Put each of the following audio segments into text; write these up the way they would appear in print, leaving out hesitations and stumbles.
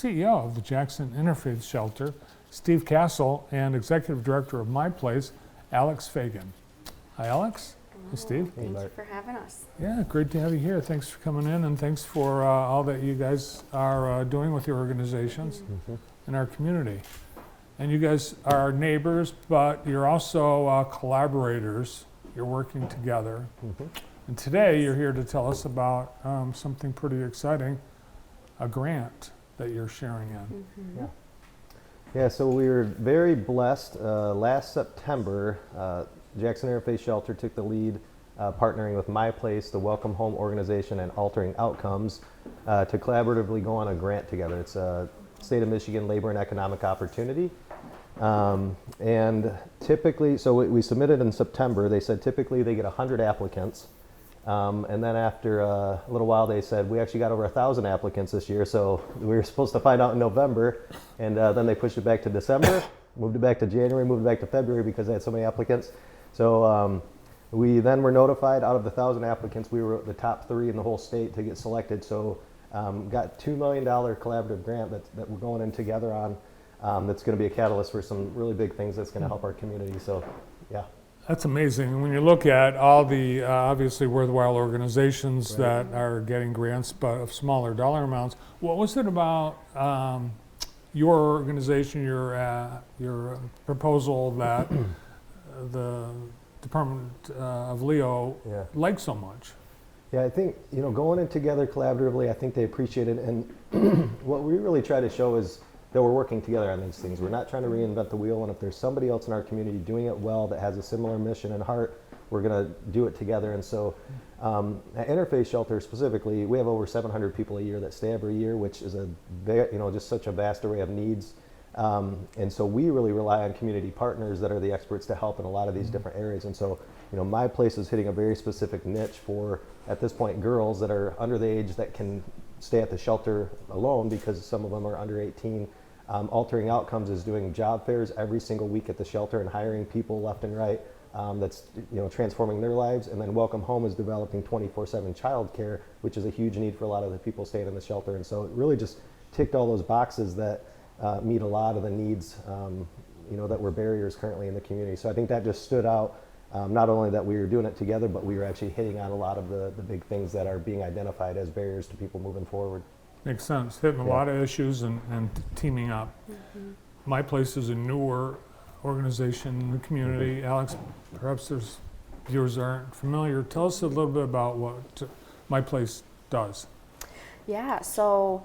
CEO of the Jackson Interfaith Shelter, Steve Castle, and Executive Director of My Place, Alex Fagan. Hi, Alex. Hey, Steve. Thank you for having us. Yeah, great to have you here. Thanks for coming in, and thanks for all that you guys are doing with your organizations in our community. And you guys are neighbors, but you're also collaborators. You're working together. And today you're here to tell us about something pretty exciting, a grant that you're sharing in. Yeah, so we were very blessed. Last September, Jackson Interfaith Shelter took the lead, partnering with My Place, the Welcome Home organization, and Altering Outcomes to collaboratively go on a grant together. It's a State of Michigan Labor and Economic Opportunity. And typically, so we submitted in September. They said typically they get 100 applicants. And then after a little while, they said, we actually got over 1,000 applicants this year. So we were supposed to find out in November. And then they pushed it back to December, moved it back to January, moved it back to February because they had so many applicants. So we then were notified out of the 1,000 applicants, we were the top 3 in the whole state to get selected. So got $2 million collaborative grant that we're going in together on. That's going to be a catalyst for some really big things that's going to help our community. So, yeah. That's amazing. When you look at all the obviously worthwhile organizations that are getting grants, but of smaller dollar amounts, what was it about your organization, your proposal that the Department of Leo liked so much? Yeah, I think, going in together collaboratively, I think they appreciate it. And what we really try to show is that we're working together on these things. We're not trying to reinvent the wheel, and if there's somebody else in our community doing it well that has a similar mission and heart, we're going to do it together. And so at Interfaith Shelter specifically, we have over 700 people a year that stay every year, which is just such a vast array of needs. And so we really rely on community partners that are the experts to help in a lot of these different areas. And so, My Place is hitting a very specific niche for, at this point, girls that are under the age that can stay at the shelter alone because some of them are under 18. Altering Outcomes is doing job fairs every single week at the shelter and hiring people left and right that's transforming their lives. And then Welcome Home is developing 24/7 childcare, which is a huge need for a lot of the people staying in the shelter. And so it really just ticked all those boxes that meet a lot of the needs that were barriers currently in the community. So I think that just stood out. Not only that we were doing it together, but we were actually hitting on a lot of the big things that are being identified as barriers to people moving forward. Makes sense. Hitting a lot of issues and teaming up. My Place is a newer organization in the community. Alex, perhaps there's viewers aren't familiar. Tell us a little bit about what My Place does. Yeah, so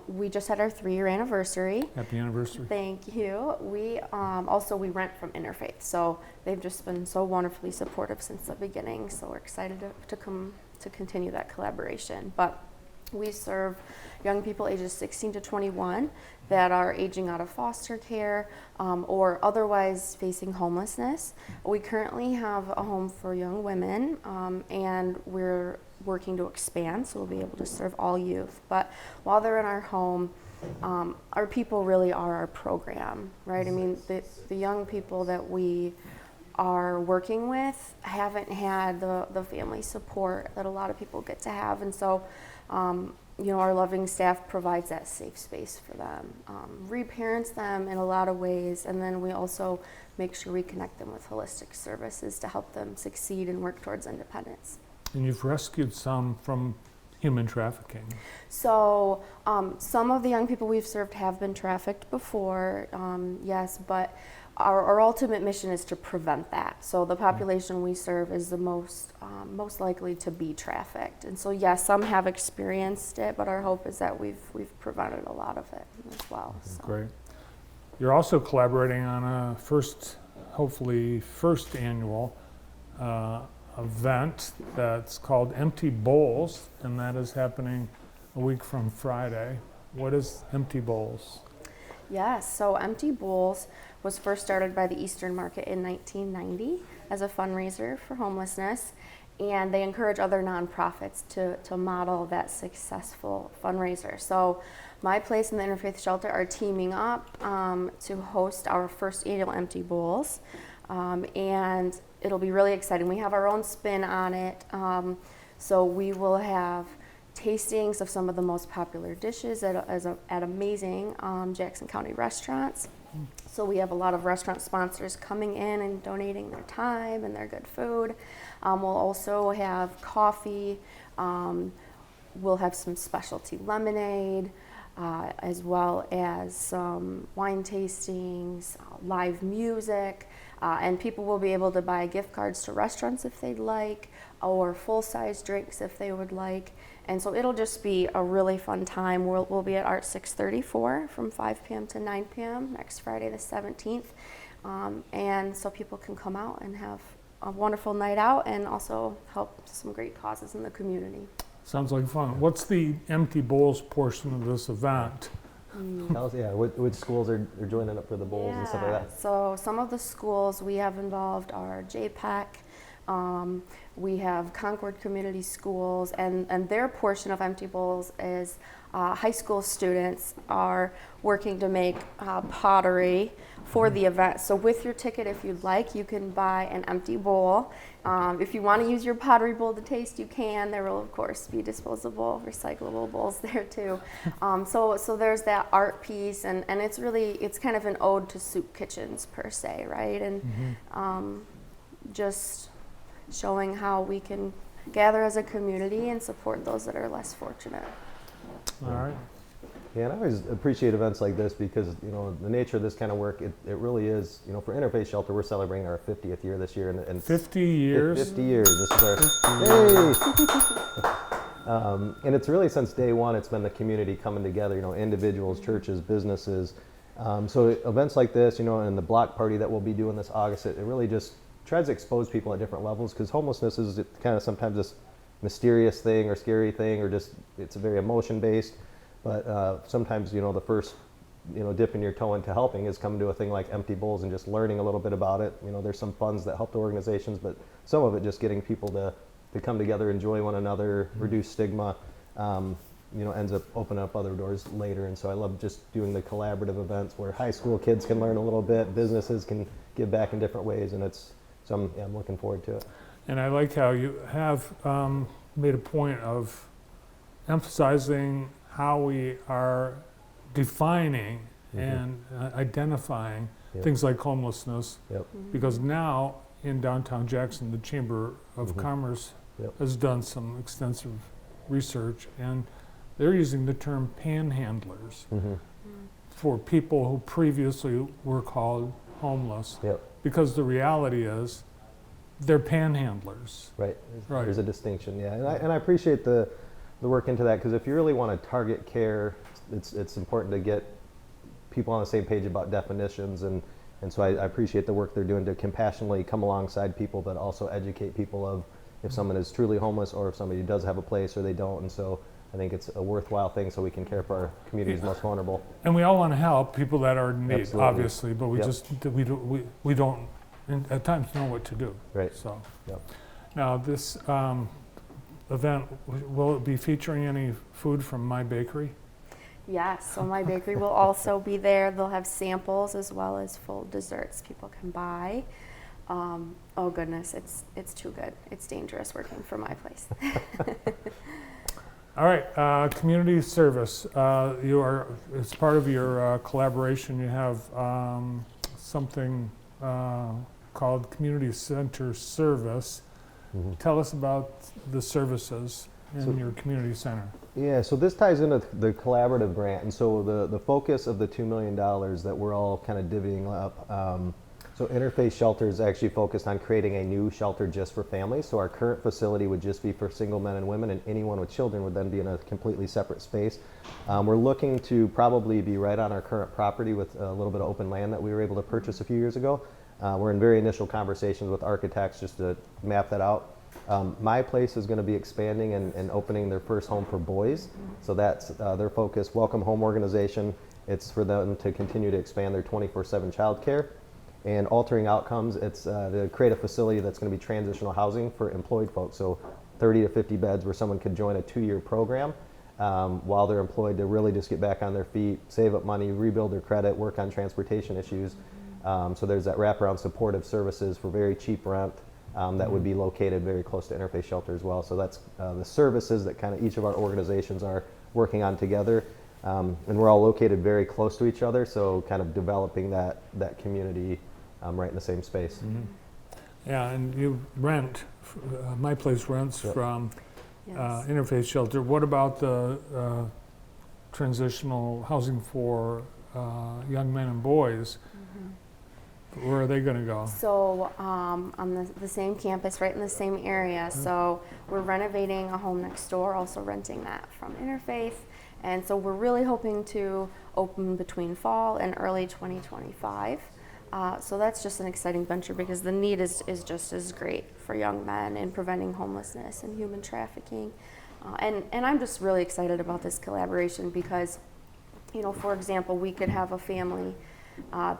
we just had our 3-year anniversary. Happy anniversary. Thank you. We we rent from Interfaith, so they've just been so wonderfully supportive since the beginning. So we're excited to continue that collaboration. But we serve young people ages 16 to 21 that are aging out of foster care or otherwise facing homelessness. We currently have a home for young women, and we're working to expand, so we'll be able to serve all youth. But while they're in our home, our people really are our program, right? I mean, the young people that we are working with haven't had the family support that a lot of people get to have, and so our loving staff provides that safe space for them, reparents them in a lot of ways, and then we also make sure we connect them with holistic services to help them succeed and work towards independence. And you've rescued some from human trafficking. So some of the young people we've served have been trafficked before, yes, but our ultimate mission is to prevent that. So the population we serve is the most likely to be trafficked. And so yes, some have experienced it, but our hope is that we've prevented a lot of it as well. So. Great. You're also collaborating on a hopefully first annual event that's called Empty Bowls, and that is happening a week from Friday. What is Empty Bowls? Yes, so Empty Bowls was first started by the Eastern Market in 1990 as a fundraiser for homelessness, and they encourage other nonprofits to model that successful fundraiser. So My Place and the Interfaith Shelter are teaming up to host our first annual Empty Bowls, and it'll be really exciting. We have our own spin on it, so we will have tastings of some of the most popular dishes at amazing Jackson County restaurants. So we have a lot of restaurant sponsors coming in and donating their time and their good food. We'll also have coffee. We'll have some specialty lemonade, as well as some wine tastings, live music, and people will be able to buy gift cards to restaurants if they'd like, or full-size drinks if they would like. And so it'll just be a really fun time. We'll be at Art 634 from 5 p.m. to 9 p.m. next Friday the 17th. And so people can come out and have a wonderful night out and also help some great causes in the community. Sounds like fun. What's the empty bowls portion of this event? Tell us, which schools are joining up for the bowls and stuff like that? So some of the schools we have involved are JPEC, we have Concord Community Schools, and their portion of Empty Bowls is high school students are working to make pottery for the event. So with your ticket, if you'd like, you can buy an empty bowl. If you want to use your pottery bowl to taste, you can. There will, of course, be disposable, recyclable bowls there too. So there's that art piece, and it's kind of an ode to soup kitchens per se, right? And just showing how we can gather as a community and support those that are less fortunate. All right. Yeah, and I always appreciate events like this because, the nature of this kind of work, it really is, for Interfaith Shelter, we're celebrating our 50th year this year. And 50 years? 50 years. This is our, and it's really since day one, it's been the community coming together, individuals, churches, businesses. So events like this, and the block party that we'll be doing this August, it really just tries to expose people at different levels, because homelessness is kind of sometimes this mysterious thing or scary thing, or just it's a very emotion based. But sometimes the first dipping your toe into helping is coming to a thing like Empty Bowls and just learning a little bit about it. There's some funds that help the organizations, but some of it just getting people to come together, enjoy one another, reduce stigma. Ends up opening up other doors later. And so I love just doing the collaborative events where high school kids can learn a little bit, businesses can give back in different ways, and I'm looking forward to it. And I like how you have made a point of emphasizing how we are defining and identifying things like homelessness. Yep. Because now in downtown Jackson, the Chamber of Commerce has done some extensive research, and they're using the term panhandlers for people who previously were called homeless. Yep. Because the reality is they're panhandlers. Right. Right. There's a distinction, yeah. And I appreciate the work into that, because if you really want to target care, it's important to get people on the same page about definitions, and so I appreciate the work they're doing to compassionately come alongside people, but also educate people of if someone is truly homeless or if somebody does have a place or they don't. And so I think it's a worthwhile thing so we can care for our community's most vulnerable. And we all want to help people that are in need, Absolutely. obviously, but we don't at times know what to do. Right. So Yep. now this event, will it be featuring any food from My Bakery? Yes, so My Bakery will also be there. They'll have samples as well as full desserts people can buy. Oh goodness, it's too good. It's dangerous working for my place. All right, community service. As part of your collaboration, you have something called Community Center Service. Tell us about the services in your community center. Yeah, so this ties into the collaborative grant, and so the focus of the $2 million that we're all kind of divvying up. So Interfaith Shelter is actually focused on creating a new shelter just for families. So our current facility would just be for single men and women, and anyone with children would then be in a completely separate space. We're looking to probably be right on our current property with a little bit of open land that we were able to purchase a few years ago. We're in very initial conversations with architects just to map that out. My Place is going to be expanding and opening their first home for boys. So that's their focus. Welcome Home organization. It's for them to continue to expand their 24/7 childcare. And Altering Outcomes, it's to create a facility that's going to be transitional housing for employed folks. So 30 to 50 beds where someone could join a 2-year program while they're employed to really just get back on their feet, save up money, rebuild their credit, work on transportation issues. So there's that wraparound supportive services for very cheap rent. that would be located very close to Interfaith Shelter as well. So that's the services that kind of each of our organizations are working on together. And we're all located very close to each other, so kind of developing that community right in the same space. Mhm. Yeah, and you rent, My Place rents Yep. from Yes. Interfaith Shelter. What about the transitional housing for young men and boys? Where are they going to go? So on the same campus, right in the same area. So we're renovating a home next door, also renting that from Interfaith. And so we're really hoping to open between fall and early 2025. So that's just an exciting venture because the need is just as great for young men in preventing homelessness and human trafficking. And I'm just really excited about this collaboration because, you know, for example, we could have a family,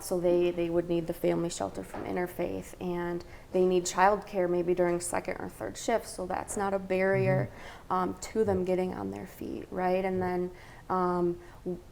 so they would need the family shelter from Interfaith, and they need childcare maybe during second or third shift, so that's not a barrier to them getting on their feet, right? And then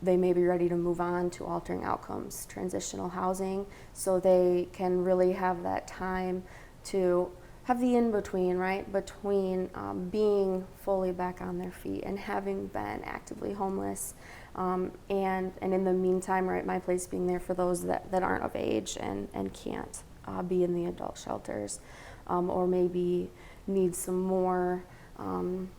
they may be ready to move on to altering outcomes, transitional housing, so they can really have that time to have the in-between, right, between being fully back on their feet and having been actively homeless, and in the meantime, right, My Place being there for those that aren't of age and can't be in the adult shelters, or maybe need some more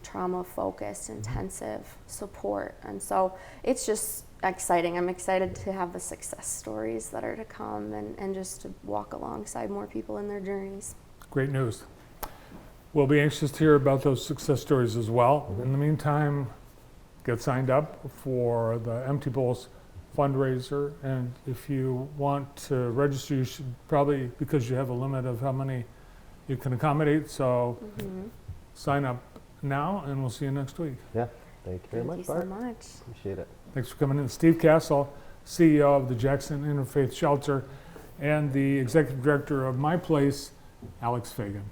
trauma-focused, intensive support. And so it's just exciting. I'm excited to have the success stories that are to come and just to walk alongside more people in their journeys. Great news. We'll be anxious to hear about those success stories as well. In the meantime, get signed up for the Empty Bowls fundraiser. And if you want to register, you should probably, because you have a limit of how many you can accommodate. So sign up now, and we'll see you next week. Yeah, thank you very much, Thank you so Bart. much. Appreciate it. Thanks for coming in. Steve Castle, CEO of the Jackson Interfaith Shelter, and the Executive Director of My Place, Alex Fagan.